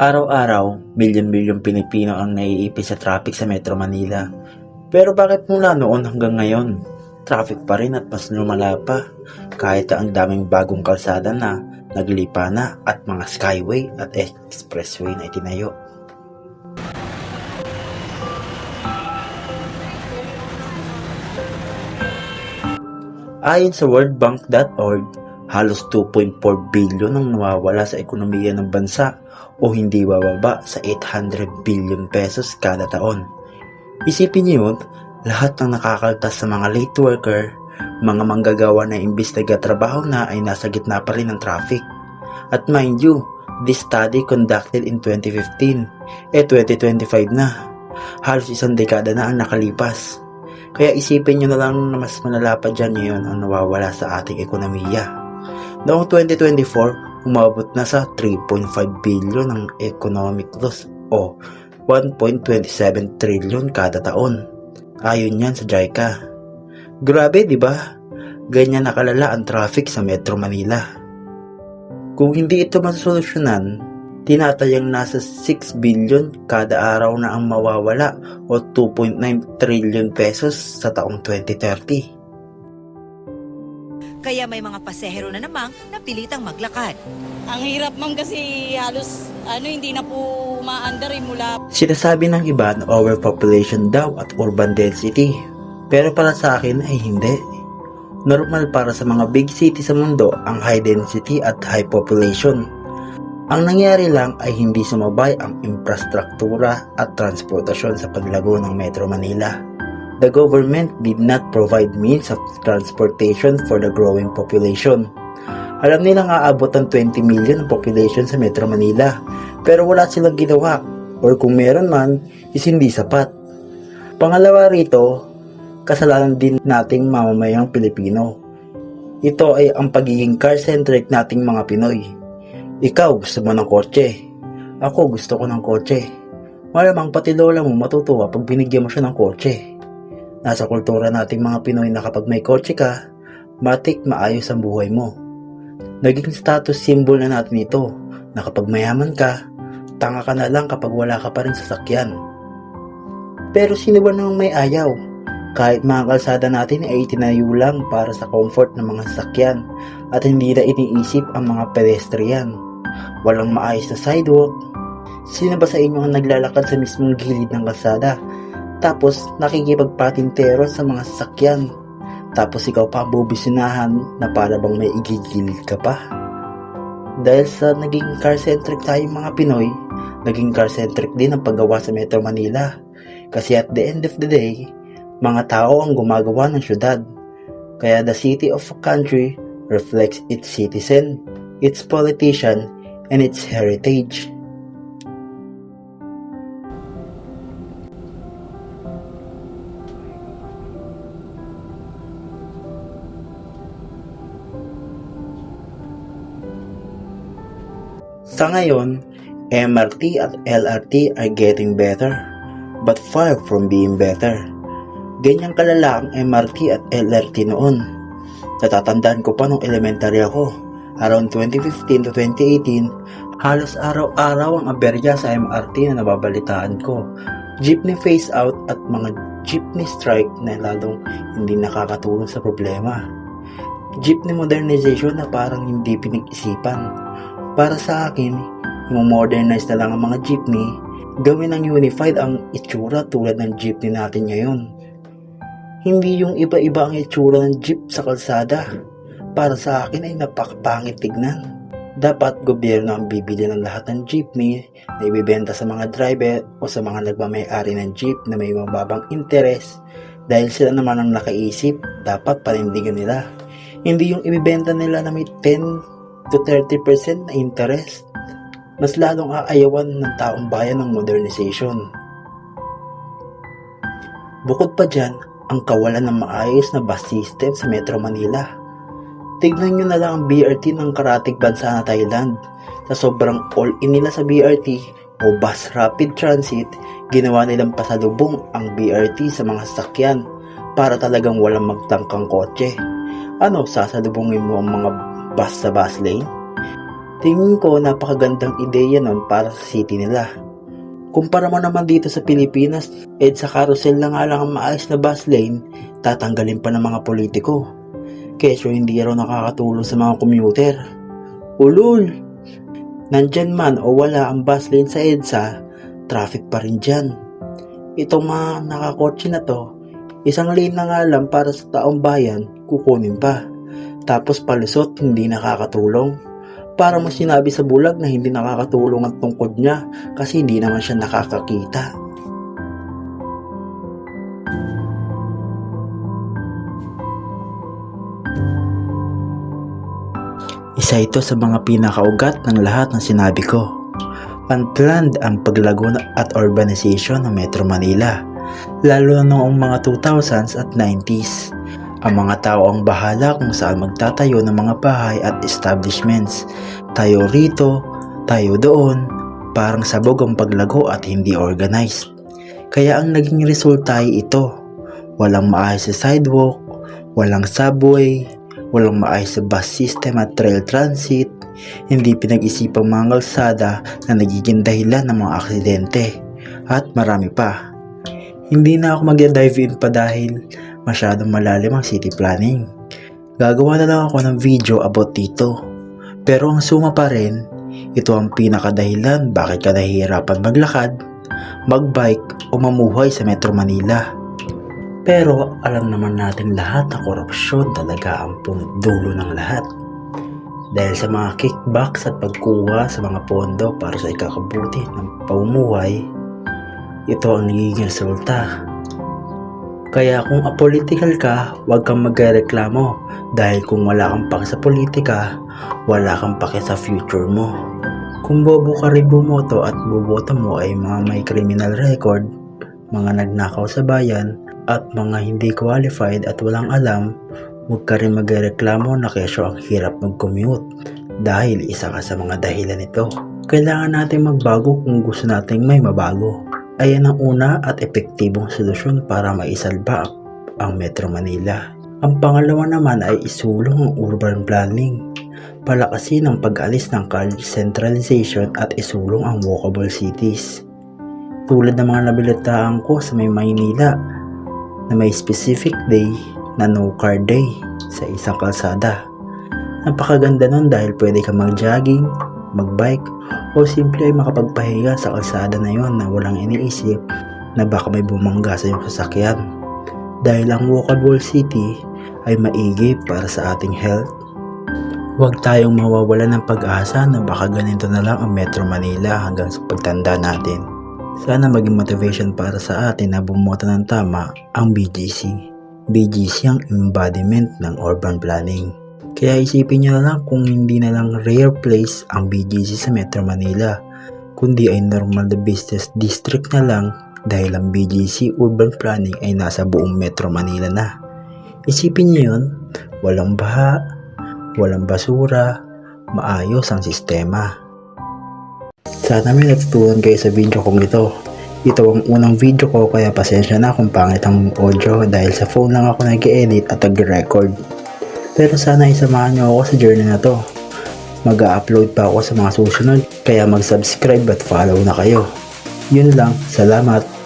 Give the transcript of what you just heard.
Araw-araw, milyon-milyon Pilipino ang naiipit sa traffic sa Metro Manila. Pero bakit mula noon hanggang ngayon, traffic pa rin at mas lumala pa kahit ang daming bagong kalsada na naglipa na at mga skyway at expressway na itinayo. Ayon sa worldbank.org, halos 2.4 bilyon ang nawawala sa ekonomiya ng bansa o hindi bababa sa 800 billion pesos kada taon. Isipin niyo yun, lahat ng nakakaltas sa mga late worker, mga manggagawa na imbis nagtatrabaho na ay nasa gitna pa rin ng traffic. At mind you, this study conducted in 2015, 2025 na. Halos isang dekada na ang nakalipas. Kaya isipin nyo na lang na mas malala pa dyan ngayon ang nawawala sa ating ekonomiya. Noong 2024, umabot na sa 3.5 billion ang economic loss o 1.27 trillion kada taon. Ayon yan sa JICA. Grabe, di ba? Ganyan nakalala ang traffic sa Metro Manila. Kung hindi ito masosolusyonan, tinatayang nasa 6 billion kada araw na ang mawawala o 2.9 trillion pesos sa taong 2030. Kaya may mga pasahero na namang napilitang maglakad. Ang hirap ma'am kasi halos hindi na po maandar mula. Sinasabi ng iba na overpopulation daw at urban density. Pero para sa akin ay hindi. Normal para sa mga big city sa mundo ang high density at high population. Ang nangyari lang ay hindi sumabay ang infrastruktura at transportasyon sa paglago ng Metro Manila. The government did not provide means of transportation for the growing population. Alam nilang aabot ang 20 million ang population sa Metro Manila, pero wala silang ginawa, or kung meron man, is hindi sapat. Pangalawa rito, kasalanan din nating mamamayang Pilipino. Ito ay ang pagiging car-centric nating mga Pinoy. Ikaw gusto mo ng kotse. Ako gusto ko ng kotse. Malamang pati lola mo matutuwa pag binigyan mo siya ng kotse. Nasa kultura nating mga Pinoy na kapag may kotse ka, matik maayos ang buhay mo. Naging status symbol na natin ito na kapag mayaman ka, tanga ka na lang kapag wala ka pa rin sasakyan. Pero sino ba namang may ayaw? Kahit mga kalsada natin ay itinayo lang para sa comfort ng mga sasakyan at hindi na iniisip ang mga pedestrian. Walang maayos na sidewalk. Sino ba sa inyo ang naglalakad sa mismong gilid ng kalsada tapos nakikipagpatintero sa mga sasakyan, tapos ikaw pa ang bubisinahan na para bang may igigilid ka pa? Dahil sa naging car-centric tayong mga Pinoy, naging car-centric din ang paggawa sa Metro Manila. Kasi at the end of the day, mga tao ang gumagawa ng syudad. Kaya the city of a country reflects its citizen, its politician, and its heritage. Sa ngayon, MRT at LRT are getting better, but far from being better. Ganyang kalala ang MRT at LRT noon. Natatandaan ko pa nung elementary ako, around 2015 to 2018, halos araw-araw ang aberya sa MRT na nababalitaan ko. Jeepney phase out at mga jeepney strike na lalong hindi nakakatulong sa problema. Jeepney modernization na parang hindi pinag-isipan. Para sa akin, i-modernize na lang ang mga jeepney, gawin ng unified ang itsura tulad ng jeepney natin ngayon. Hindi yung iba-iba ang itsura ng jeep sa kalsada. Para sa akin ay napakapangit tignan. Dapat gobyerno ang bibili ng lahat ng jeepney na ibibenta sa mga driver o sa mga nagmamay-ari ng jeep na may mababang interes dahil sila naman ang nakaisip, dapat panindigan nila. Hindi yung ibibenta nila na may 10 to 30% na interest. Mas lalong aayawan ng taong bayan ng modernization. Bukod pa dyan, ang kawalan ng maayos na bus system sa Metro Manila. Tignan nyo na lang ang BRT ng karatig bansa na Thailand. Sa sobrang all-in nila sa BRT o bus rapid transit, ginawa nilang pasalubong ang BRT sa mga sasakyan para talagang walang magtangkang kotse. Ano, sasalubungin mo ang mga bus sa bus lane? Tingin ko napakagandang ideya nun para sa city nila. Kumpara mo naman dito sa Pilipinas, sa carousel na nga lang ang maayos na bus lane, tatanggalin pa ng mga politiko. Kesyo hindi raw nakakatulong sa mga commuter. Ulul! Nandyan man o wala ang bus lane sa EDSA, traffic pa rin dyan. Itong mga nakakotse na to, isang lane na nga lang para sa taong bayan, kukunin pa. Tapos palusot, hindi nakakatulong. Para mo sinabi sa bulag na hindi nakakatulong ang tungkod niya kasi hindi naman siya nakakakita. Isa ito sa mga pinakaugat ng lahat ng sinabi ko. Unplanned ang paglago at urbanization ng Metro Manila, lalo na noong mga 2000s at 90s. Ang mga tao ang bahala kung saan magtatayo ng mga bahay at establishments. Tayo rito, tayo doon, parang sabog ang paglago at hindi organized. Kaya ang naging resulta ay ito. Walang maayos sa sidewalk, walang subway, walang maayos sa bus system at trail transit, hindi pinag-isipang mga kalsada na nagiging dahilan ng mga aksidente, at marami pa. Hindi na ako mag-dive in pa dahil masyadong malalim ang city planning. Gagawa na lang ako ng video about dito. Pero ang suma pa rin, ito ang pinakadahilan bakit ka nahihirapan maglakad, magbike o mamuhay sa Metro Manila. Pero alam naman natin lahat na korupsyon talaga ang punot-dulo ng lahat. Dahil sa mga kickbacks at pagkuha sa mga pondo para sa ikakabuti ng pamumuhay, ito ang nagiging resulta. Kaya kung apolitical ka, huwag kang magreklamo dahil kung wala kang pake sa politika, wala kang pake sa future mo. Kung bobo ka rin bumoto at buboto mo ay mga may criminal record, mga nagnakaw sa bayan, at mga hindi qualified at walang alam, huwag ka rin magreklamo na kesyo ang hirap mag-commute dahil isa ka sa mga dahilan nito. Kailangan natin magbago kung gusto nating may mabago. Ayan ang una at epektibong solusyon para maisalba ang Metro Manila. Ang pangalawa naman ay isulong ang urban planning. Palakasin ang pag-alis ng college centralization at isulong ang walkable cities. Tulad ng mga nabalitaan ko sa Maynila na may specific day na no car day sa isang kalsada. Napakaganda nun dahil pwede ka mag-jogging, magbike, o simple ay makapagpahinga sa kalsada na yon na walang iniisip na baka may bumangga sa iyong sasakyan. Dahil ang walkable city ay maigi para sa ating health. Huwag tayong mawawala ng pag-asa na baka ganito na lang ang Metro Manila hanggang sa pagtanda natin. Sana maging motivation para sa atin na bumoto ng tama ang BGC. BGC ang embodiment ng urban planning. Kaya isipin nyo na lang kung hindi na lang rare place ang BGC sa Metro Manila, kundi ay normal na business district na lang dahil ang BGC urban planning ay nasa buong Metro Manila na. Isipin nyo yun, walang baha, walang basura, maayos ang sistema. Sana may natutunan kayo sa video kong ito. Ito ang unang video ko kaya pasensya na kung pangit ang audio dahil sa phone lang ako nag-edit at nag-record. Pero sana isamahan nyo ako sa journey na to. Mag-upload pa ako sa mga susunod kaya mag-subscribe at follow na kayo. Yun lang, salamat.